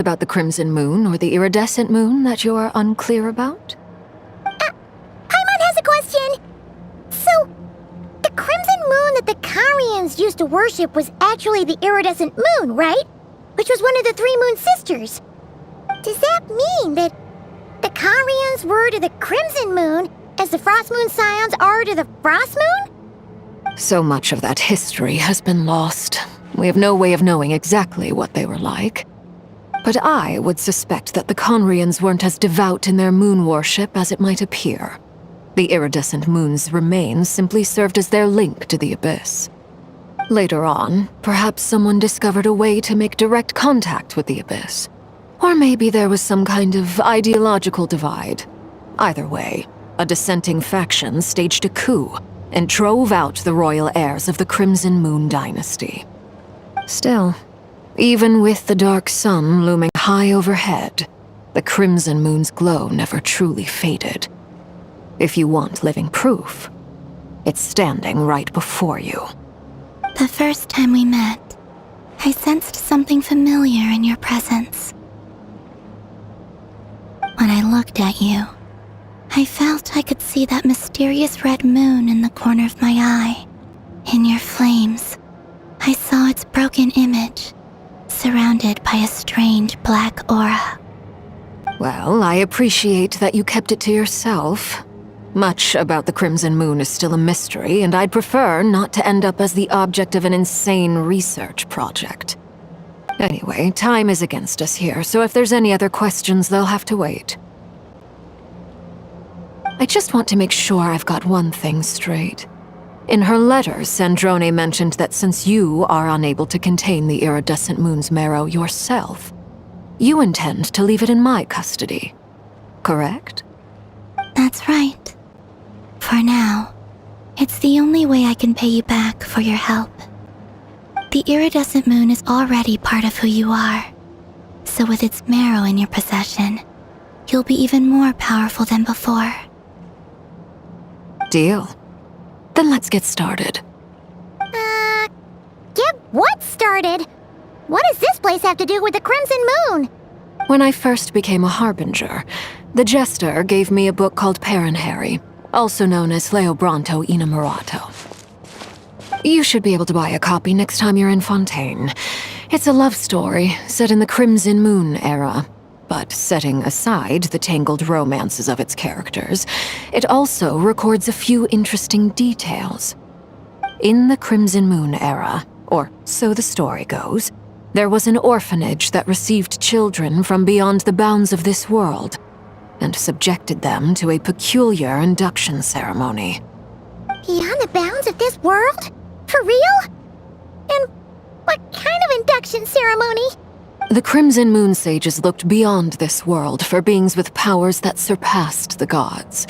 About the crimson moon or the iridescent moon that you're unclear about? Paimon has a question! So, the crimson moon that the Carians used to worship was actually the iridescent moon, right? Which was one of the three moon sisters. Does that mean that the Carians were to the crimson moon as the frost moon scions are to the frost moon? So much of that history has been lost. We have no way of knowing exactly what they were like. But I would suspect that the Conrians weren't as devout in their moon worship as it might appear. The iridescent moon's remains simply served as their link to the Abyss. Later on, perhaps someone discovered a way to make direct contact with the Abyss. Or maybe there was some kind of ideological divide. Either way, a dissenting faction staged a coup and drove out the royal heirs of the Crimson Moon dynasty. Still, even with the dark sun looming high overhead, the Crimson Moon's glow never truly faded. If you want living proof, it's standing right before you. The first time we met, I sensed something familiar in your presence. When I looked at you, I felt I could see that mysterious red moon in the corner of my eye. In your flames, I saw its broken image, surrounded by a strange black aura. Well, I appreciate that you kept it to yourself. Much about the Crimson Moon is still a mystery, and I'd prefer not to end up as the object of an insane research project. Anyway, time is against us here, so if there's any other questions, they'll have to wait. I just want to make sure I've got one thing straight. In her letter, Sandrone mentioned that since you are unable to contain the iridescent moon's marrow yourself, you intend to leave it in my custody. Correct? That's right. For now, it's the only way I can pay you back for your help. The iridescent moon is already part of who you are, so with its marrow in your possession, you'll be even more powerful than before. Deal. Then let's get started. Get what started? What does this place have to do with the Crimson Moon? When I first became a Harbinger, the Jester gave me a book called Paranhari, also known as Leobranto Innamorato. You should be able to buy a copy next time you're in Fontaine. It's a love story set in the Crimson Moon era, but setting aside the tangled romances of its characters, it also records a few interesting details. In the Crimson Moon era, or so the story goes, there was an orphanage that received children from beyond the bounds of this world, and subjected them to a peculiar induction ceremony. Beyond the bounds of this world? For real? And what kind of induction ceremony? The Crimson Moon sages looked beyond this world for beings with powers that surpassed the gods.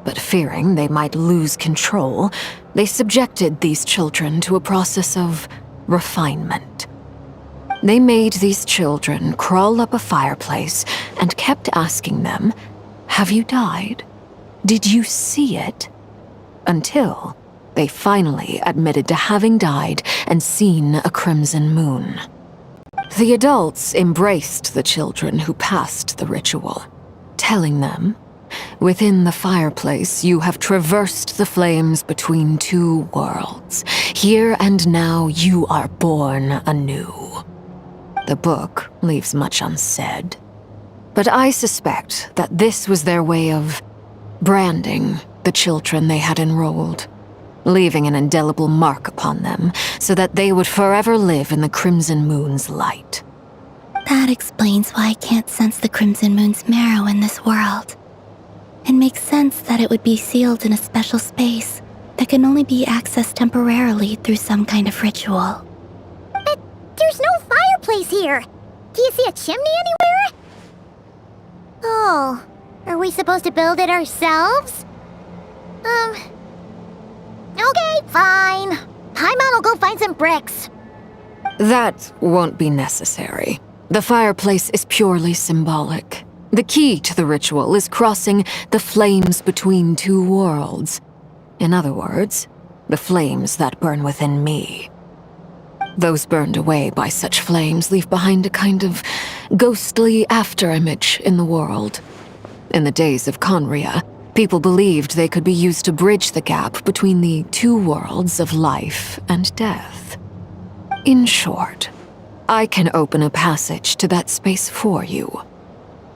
But fearing they might lose control, they subjected these children to a process of refinement. They made these children crawl up a fireplace and kept asking them, "Have you died? Did you see it?" Until they finally admitted to having died and seen a crimson moon. The adults embraced the children who passed the ritual, telling them, "Within the fireplace, you have traversed the flames between two worlds. Here and now, you are born anew." The book leaves much unsaid, but I suspect that this was their way of branding the children they had enrolled, leaving an indelible mark upon them so that they would forever live in the Crimson Moon's light. That explains why I can't sense the Crimson Moon's marrow in this world. It makes sense that it would be sealed in a special space that can only be accessed temporarily through some kind of ritual. But there's no fireplace here. Do you see a chimney anywhere? Oh, are we supposed to build it ourselves? Okay, fine. Paimon will go find some bricks. That won't be necessary. The fireplace is purely symbolic. The key to the ritual is crossing the flames between two worlds. In other words, the flames that burn within me. Those burned away by such flames leave behind a kind of ghostly afterimage in the world. In the days of Conria, people believed they could be used to bridge the gap between the two worlds of life and death. In short, I can open a passage to that space for you.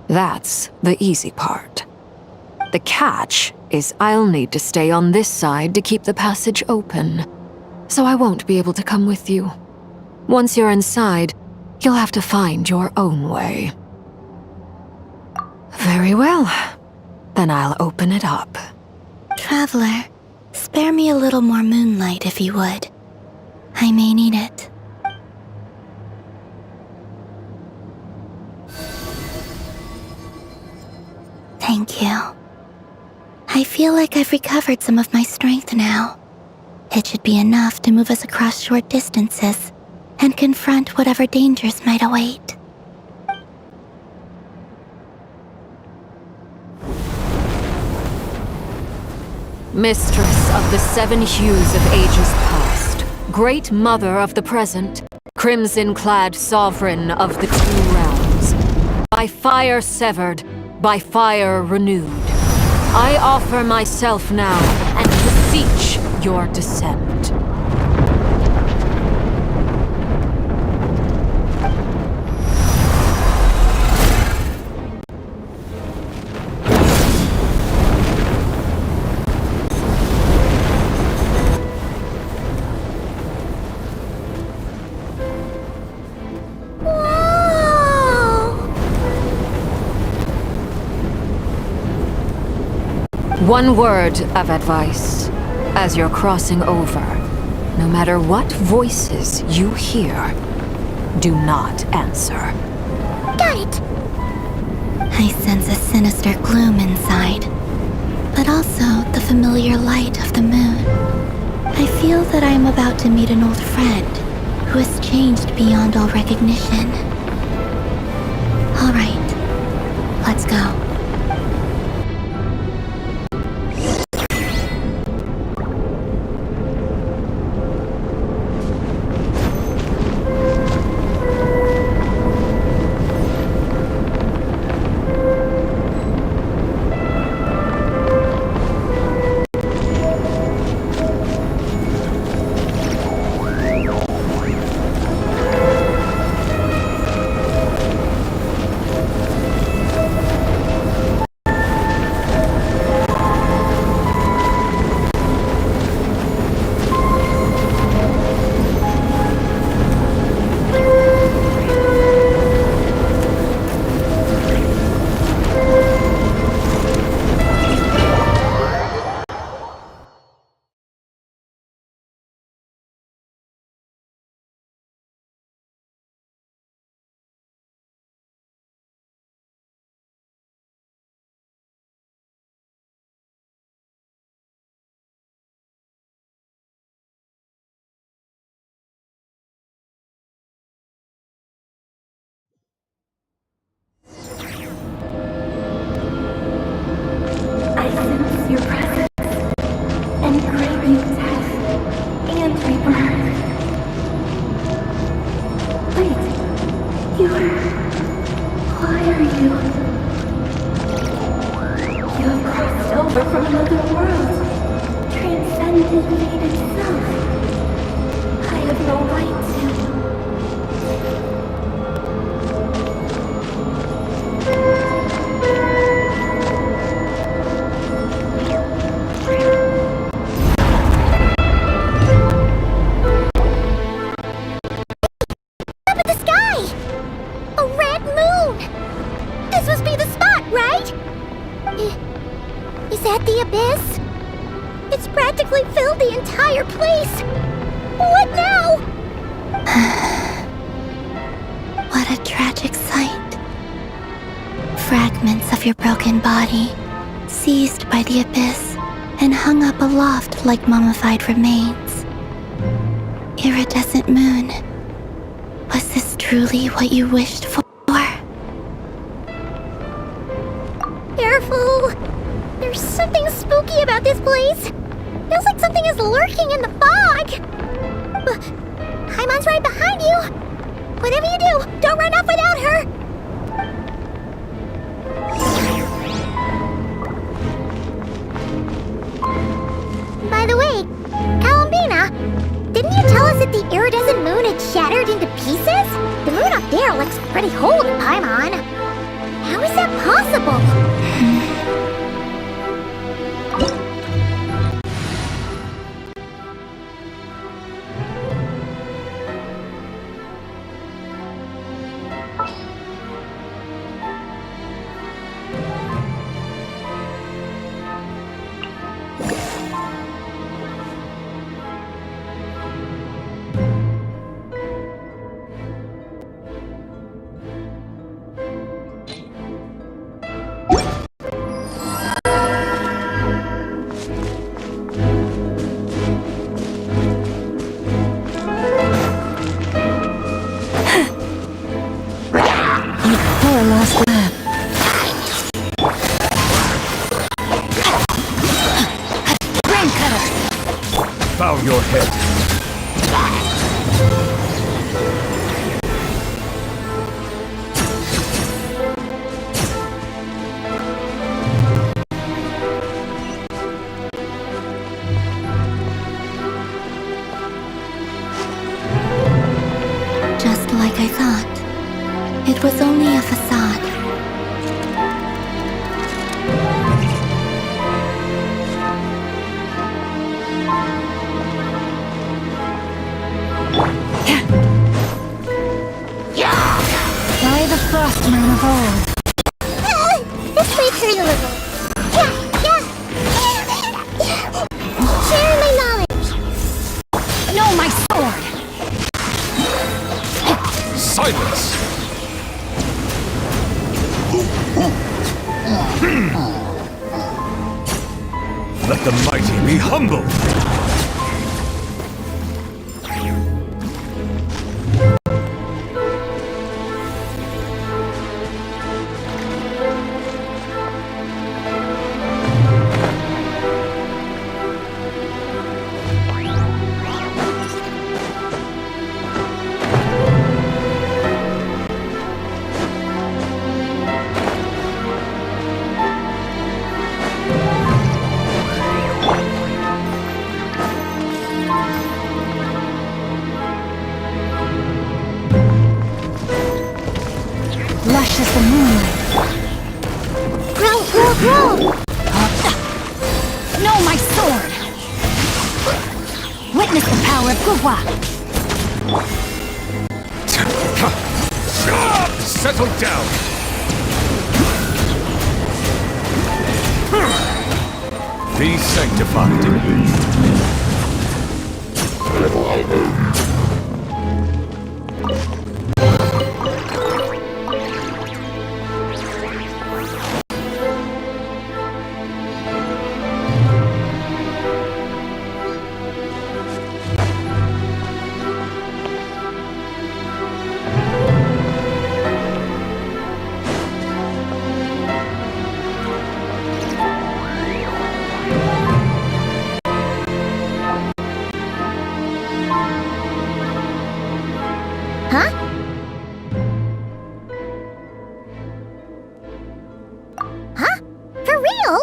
That's the easy part. The catch is I'll need to stay on this side to keep the passage open, so I won't be able to come with you. Once you're inside, you'll have to find your own way. Very well. Then I'll open it up. Traveler, spare me a little more moonlight if you would. I may need it. Thank you. I feel like I've recovered some of my strength now. It should be enough to move us across short distances and confront whatever dangers might await. Mistress of the seven hues of ages past, great mother of the present, crimson-clad sovereign of the two realms, by fire severed, by fire renewed, I offer myself now and beseech your descent. One word of advice. As you're crossing over, no matter what voices you hear, do not answer. Got it! I sense a sinister gloom inside, but also the familiar light of the moon. I feel that I am about to meet an old friend who has changed beyond all recognition. All right, let's go. Your presence and crave you death and rebirth. Wait, why are you? You have crossed over from another world, transcended fate itself. I have no right to. Is that the abyss? It's practically filled the entire place. What now? What a tragic sight. Fragments of your broken body, seized by the abyss and hung up aloft like mummified remains. Iridescent moon, was this truly what you wished for? Careful! There's something spooky about this place. Feels like something is lurking in the fog. Haimon's right behind you. Whatever you do, don't run off without her. shattered into pieces? The moon up there looks pretty whole to Paimon. How is that possible? Bow your head. Just like I thought. It was only a facade. By the frostman of old. This way through the river. Sharing my knowledge. No, my sword! Silence! Let the mighty be humble! Lush as the moonlight. Grow, grow, grow! No, my sword! Witness the power of Gugwa! Settle down! Be sanctified. Huh? Huh? For real?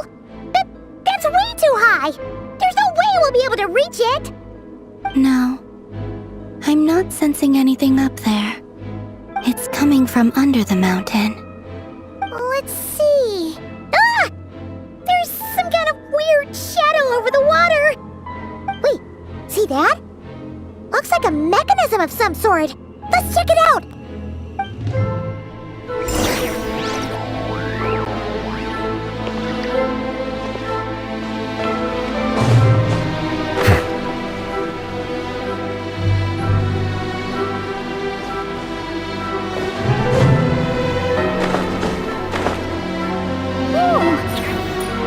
That's way too high! There's no way we'll be able to reach it! No. I'm not sensing anything up there. It's coming from under the mountain. Let's see... Ah! There's some kind of weird shadow over the water! Wait, see that? Looks like a mechanism of some sort! Let's check it out!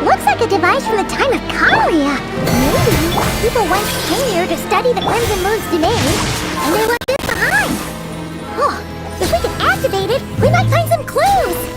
Looks like a device from the time of Karia. Maybe people once came here to study the Crimson Moon's domain, and they left this behind. Oh, if we can activate it, we might find some clues.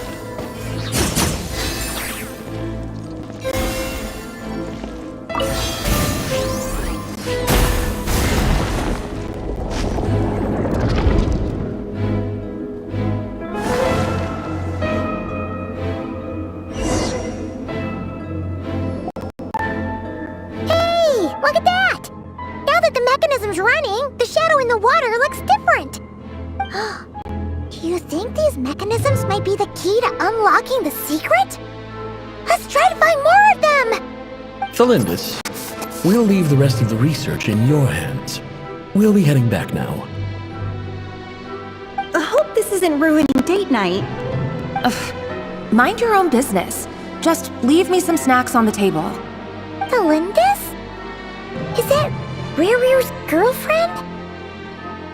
Look at that! Now that the mechanism's running, the shadow in the water looks different. these mechanisms might be the key to unlocking the secret? Let's try to find more of them! Thelindis, we'll leave the rest of the research in your hands. We'll be heading back now. I hope this isn't ruining date night. Ugh. Mind your own business. Just leave me some snacks on the table. Thelindis? Is that Riru's girlfriend?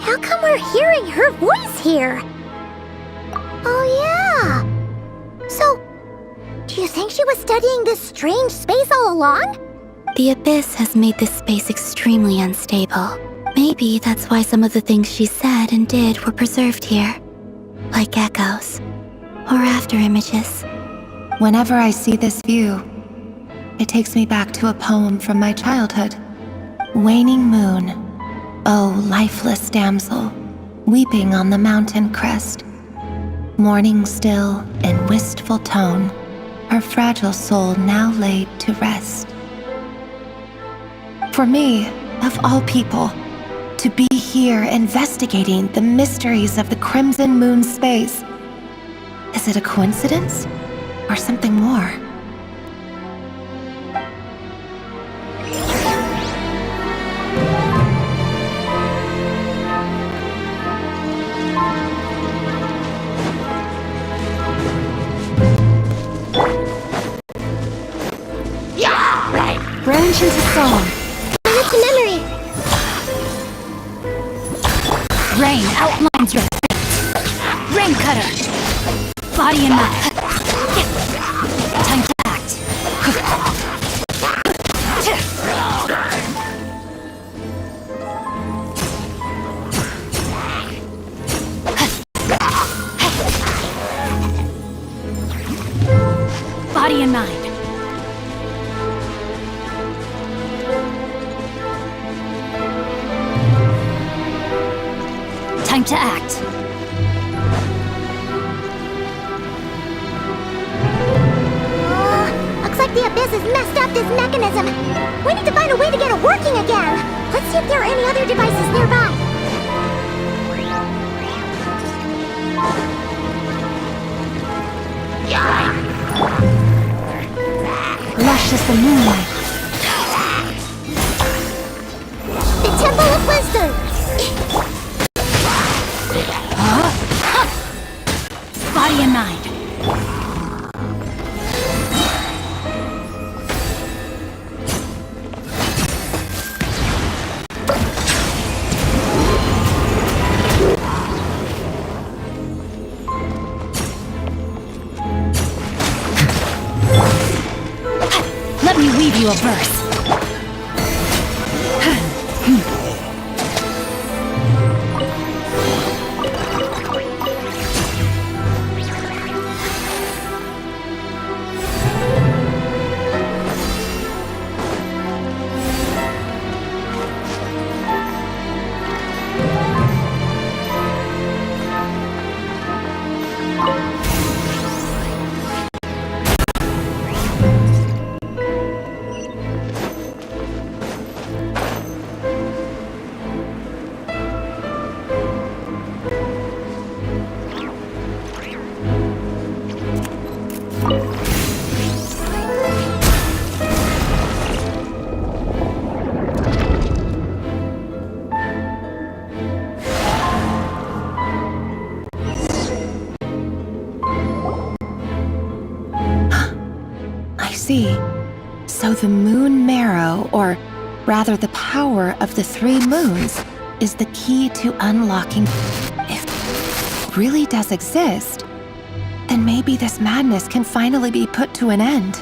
How come we're hearing her voice here? Oh yeah! So, do you think she was studying this strange space all along? The Abyss has made this space extremely unstable. Maybe that's why some of the things she said and did were preserved here. Like echoes. Or after images. Whenever I see this view, it takes me back to a poem from my childhood. Waning moon, oh lifeless damsel, weeping on the mountain crest. Mourning still in wistful tone, her fragile soul now laid to rest. For me, of all people, to be here investigating the mysteries of the Crimson Moon space, is it a coincidence or something more? Branch into song. It's a memory. Rain outlines your fate. Rain cutter. Body and mind. Time to act. Body and mind. Time to act. Looks like the Abyss has messed up this mechanism. We need to find a way to get it working again. Let's see if there are any other devices nearby. Lush as the moonlight. The Temple of Wisdom. Body and mind. Let me weave you a verse. So the moon marrow, or rather the power of the 3 moons, is the key to unlocking. If it really does exist, then maybe this madness can finally be put to an end.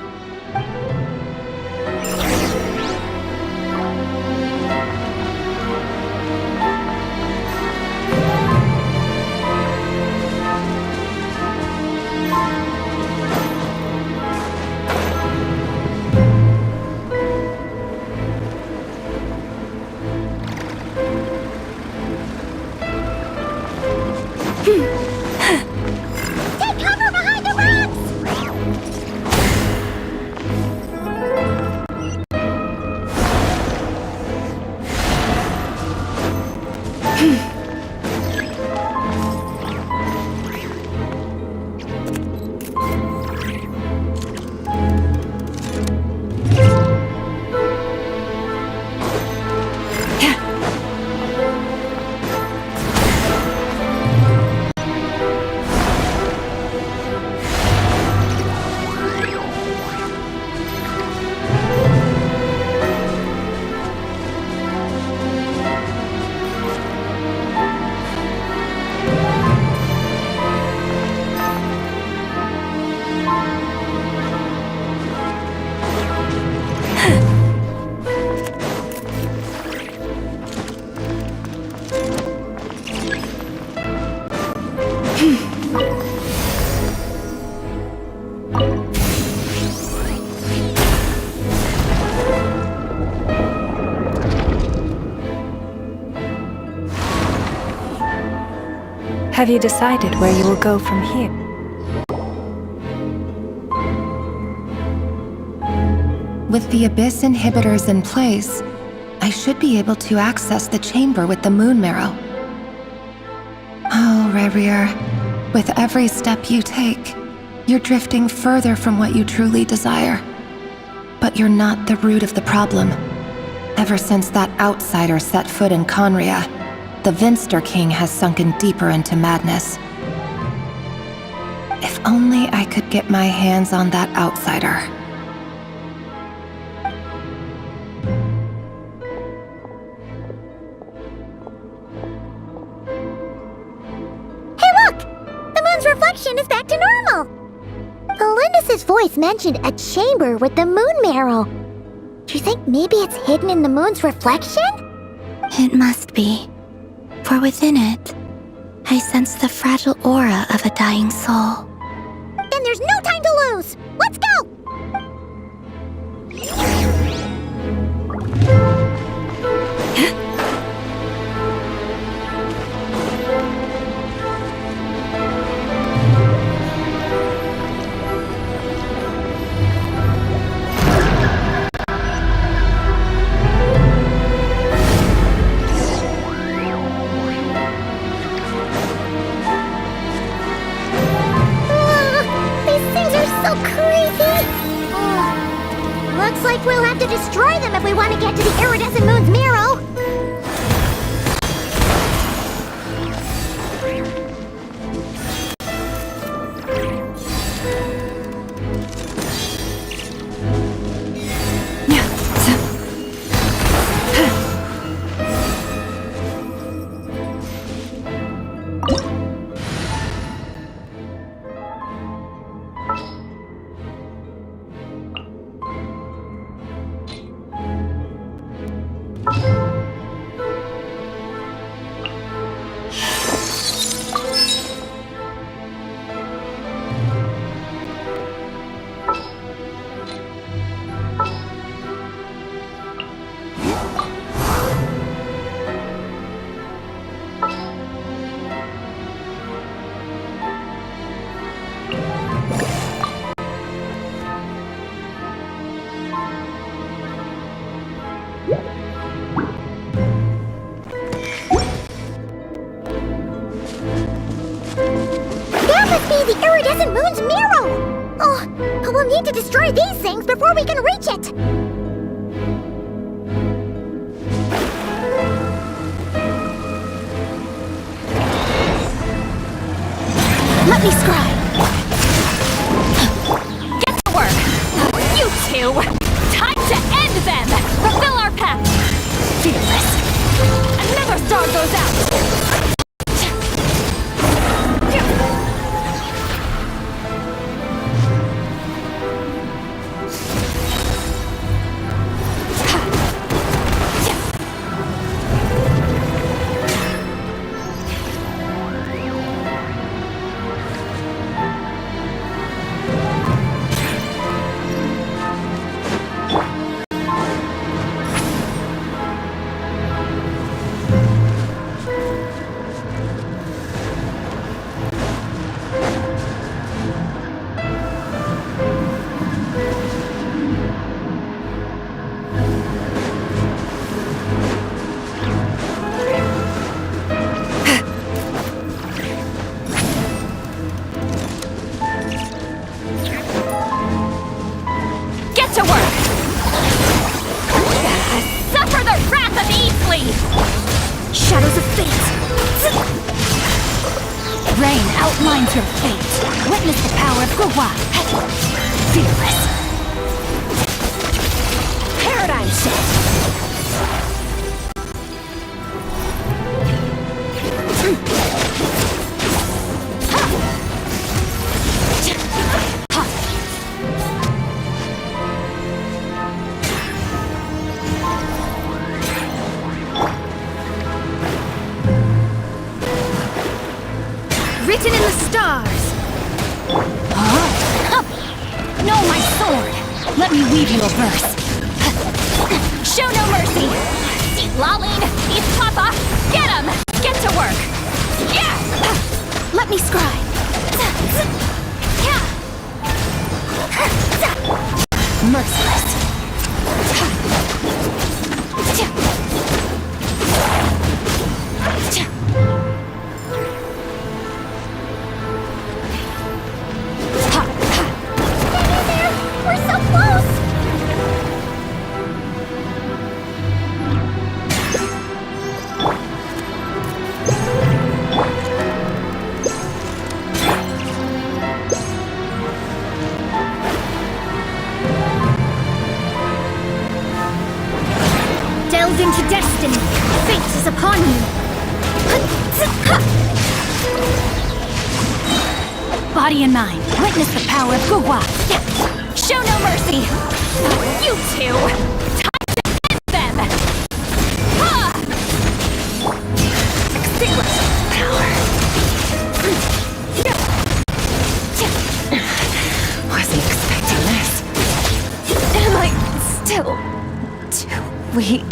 Have you decided where you will go from here? With the Abyss inhibitors in place, I should be able to access the chamber with the moon marrow. Oh, Rerir, with every step you take, you're drifting further from what you truly desire. But you're not the root of the problem. Ever since that outsider set foot in Conria, the Vinster King has sunken deeper into madness. If only I could get my hands on that outsider. Hey look! The moon's reflection is back to normal! Elendis' voice mentioned a chamber with the moon marrow. Do you think maybe it's hidden in the moon's reflection? It must be. For within it, I sense the fragile aura of a dying soul. Then there's no time to lose! Let's go! Looks like we'll have to destroy them if we want to get to the iridescent moon's marrow. The iridescent moon's marrow! Oh, but we'll need to destroy these things before we can reach it! Let me scry! Get to work! You two! Time to end them! Fulfill our pact! Fearless! Another star goes out! Shadows of fate! Rain outlines your fate. Witness the power of Gua. Fearless. Paradigm shift. Written in the stars! No, my sword! Let me weave you a verse. Show no mercy! Laline, he's Papa! Get him! Get to work! Yeah! Let me scribe. Merciless. We're so close! Delve into destiny. Fate is upon you. Body and mind, witness the power of Gugwa. Show no mercy. You two, time to end them. Extinguish power. Wasn't expecting this. Am I still too weak?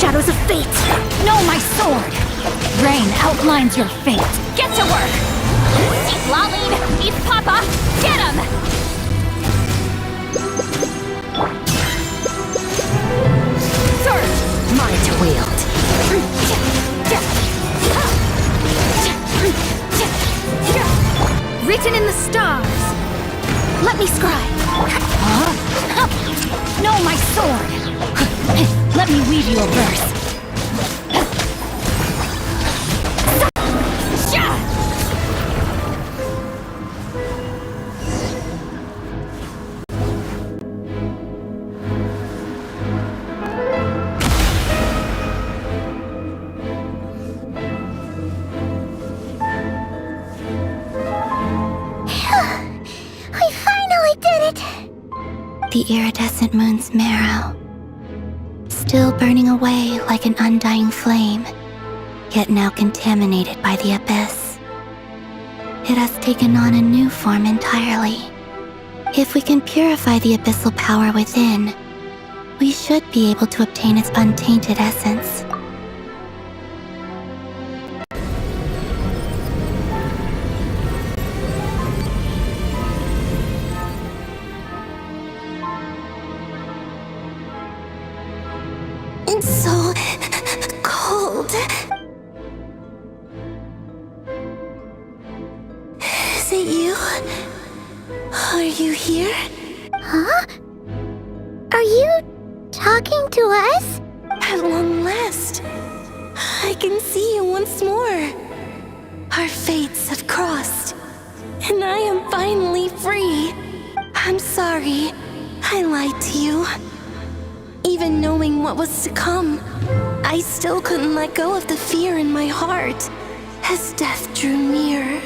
Shadows of fate, know my sword. Rain outlines your fate. Get to work. See Laline, he's Papa. Get him. Sword, mine to wield. Written in the stars. Let me scribe. Know my sword. Let me weave you a verse. We finally did it! The iridescent moon's marrow, still burning away like an undying flame, yet now contaminated by the abyss. It has taken on a new form entirely. If we can purify the abyssal power within, we should be able to obtain its untainted essence. It's so cold. Is it you? Are you here? Huh? Are you talking to us? At long last, I can see you once more. Our fates have crossed, and I am finally free. I'm sorry, I lied to you. Even knowing what was to come, I still couldn't let go of the fear in my heart as death drew near.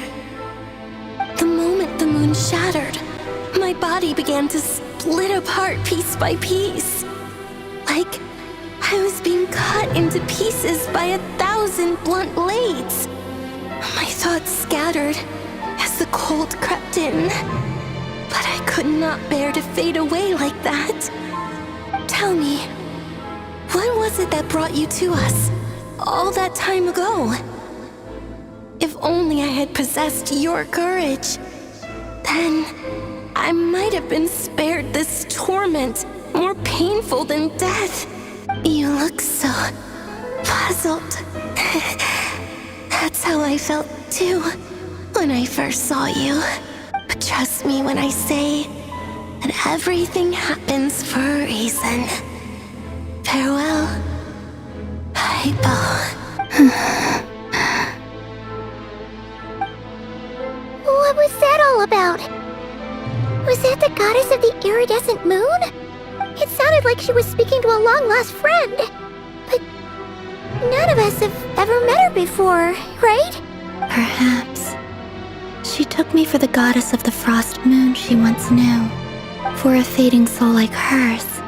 The moment the moon shattered, my body began to split apart piece by piece. Like I was being cut into pieces by 1,000 blunt blades. My thoughts scattered as the cold crept in, but I could not bear to fade away like that. Tell me, what was it that brought you to us all that time ago? If only I had possessed your courage, then I might have been spared this torment more painful than death. You look so puzzled. That's how I felt too when I first saw you. But trust me when I say that everything happens for a reason. Farewell, Hypo. What was that all about? Was that the goddess of the iridescent moon? It sounded like she was speaking to a long-lost friend. But none of us have ever met her before, right? Perhaps. She took me for the goddess of the frost moon she once knew. For a fading soul like hers,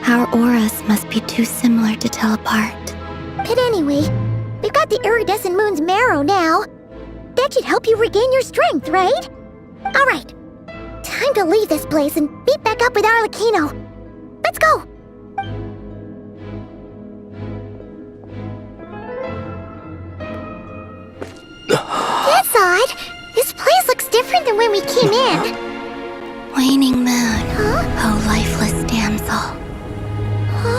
our auras must be too similar to tell apart. But anyway, we've got the iridescent moon's marrow now. That should help you regain your strength, right? Alright, time to leave this place and meet back up with Arlecchino. Let's go! god! This place looks different than when we came in. Waning moon, oh lifeless damsel. Oh.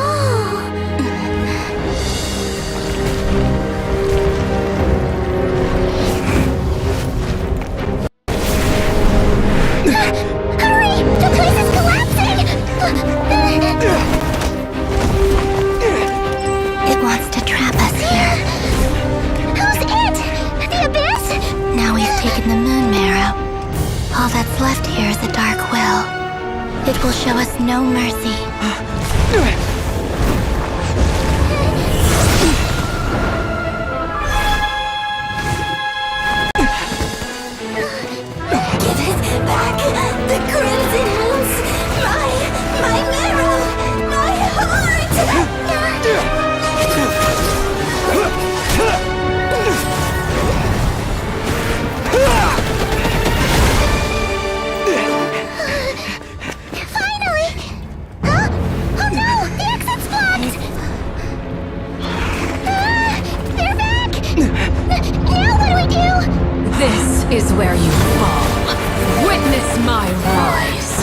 Hurry! The place is collapsing! It wants to trap us here. Who's it? The Abyss? Now we've taken the moon marrow. All that's left here is a dark will. It will show us no mercy. Give it back! The Crimson Moons! My marrow! My heart! Finally! Huh? Oh no! The exit's blocked! They're back! Now what do we do? This is where you fall. Witness my rise.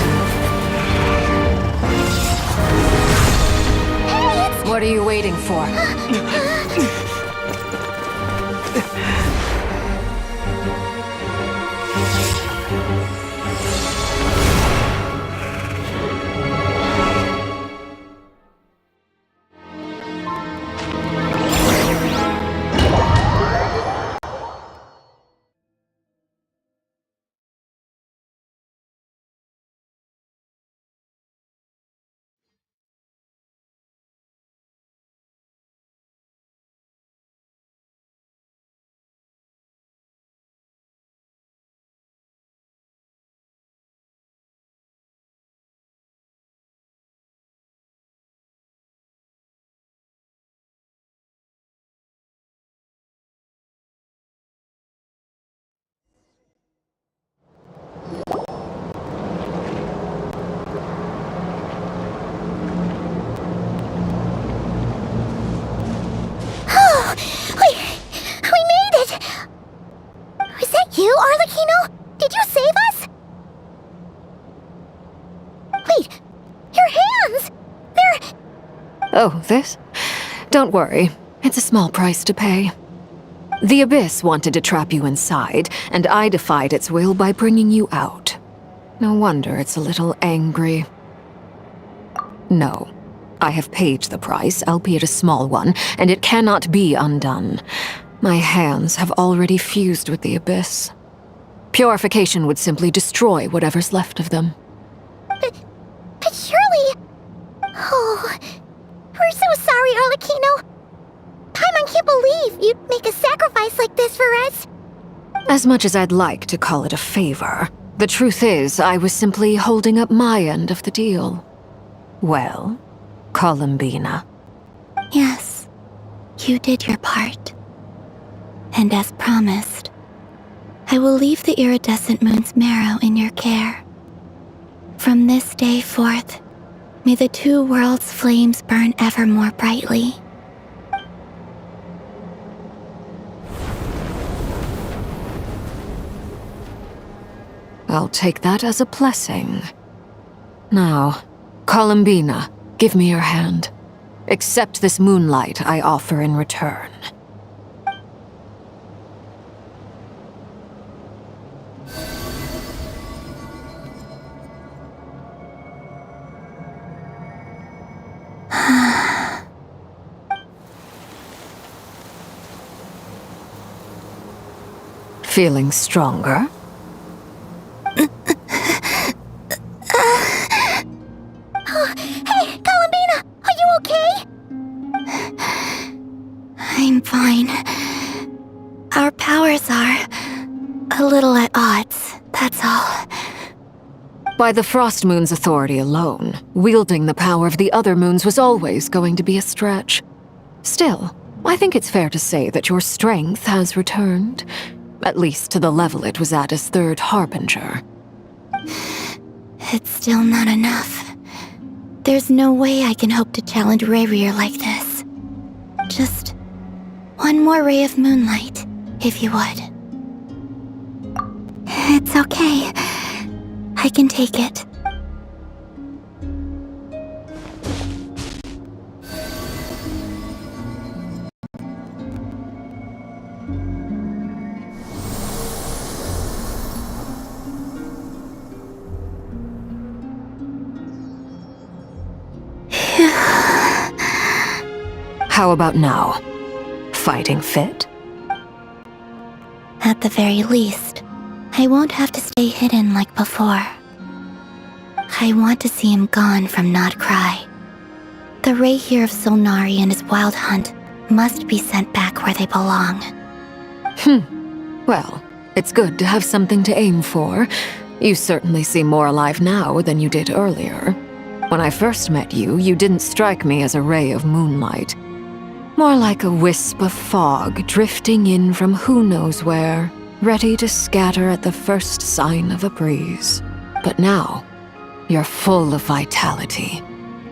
Hey, it's... What are you waiting for? We made it! Was that you, Arlecchino? Did you save us? Wait, your hands! They're... Oh, this? Don't worry. It's a small price to pay. The Abyss wanted to trap you inside, and I defied its will by bringing you out. No wonder it's a little angry. No. I have paid the price, albeit a small one, and it cannot be undone. My hands have already fused with the Abyss. Purification would simply destroy whatever's left of them. But surely... Oh... We're so sorry, Arlecchino. Paimon can't believe you'd make a sacrifice like this for us. As much as I'd like to call it a favor, the truth is I was simply holding up my end of the deal. Well, Columbina. Yes, you did your part. And as promised, I will leave the iridescent moon's marrow in your care. From this day forth, may the two worlds' flames burn ever more brightly. I'll take that as a blessing. Now, Columbina, give me your hand. Accept this moonlight I offer in return. Feeling stronger? Hey, Columbina! Are you okay? I'm fine. Our powers are a little at odds, that's all. By the Frost Moon's authority alone, wielding the power of the other moons was always going to be a stretch. Still, I think it's fair to say that your strength has returned, at least to the level it was at as Third Harbinger. It's still not enough. There's no way I can hope to challenge Rayrear like this. Just one more ray of moonlight, if you would. It's okay. I can take it. How about now? Fighting fit? At the very least, I won't have to stay hidden like before. I want to see him gone from Not Cry. The Ray here of Solnari and his wild hunt must be sent back where they belong. Well, it's good to have something to aim for. You certainly seem more alive now than you did earlier. When I first met you, you didn't strike me as a ray of moonlight. More like a wisp of fog drifting in from who knows where, ready to scatter at the first sign of a breeze. But now, you're full of vitality,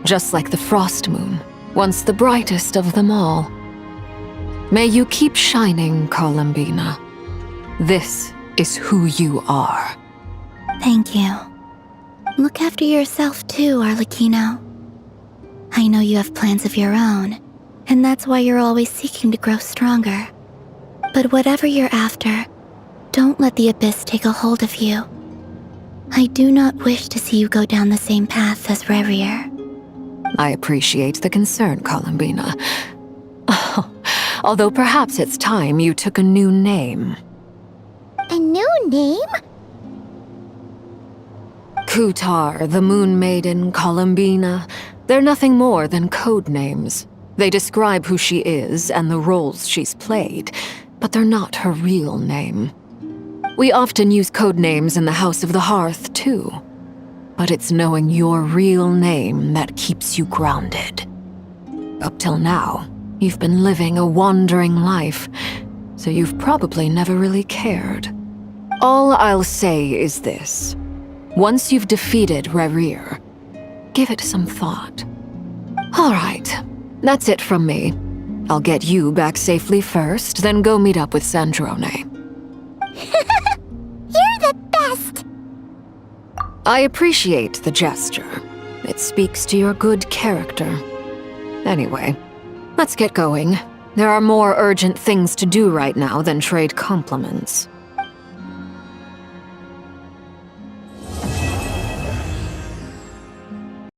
just like the frost moon, once the brightest of them all. May you keep shining, Columbina. This is who you are. Thank you. Look after yourself too, Arlecchino. I know you have plans of your own, and that's why you're always seeking to grow stronger. But whatever you're after, don't let the Abyss take a hold of you. I do not wish to see you go down the same path as Revier. I appreciate the concern, Columbina. Although perhaps it's time you took a new name. A new name? Kutar, the Moon Maiden, Columbina, they're nothing more than code names. They describe who she is and the roles she's played, but they're not her real name. We often use code names in the House of the Hearth, too. But it's knowing your real name that keeps you grounded. Up till now, you've been living a wandering life, so you've probably never really cared. All I'll say is this. Once you've defeated Revier, give it some thought. All right, that's it from me. I'll get you back safely first, then go meet up with Sandrone. You're the best! I appreciate the gesture. It speaks to your good character. Anyway, let's get going. There are more urgent things to do right now than trade compliments.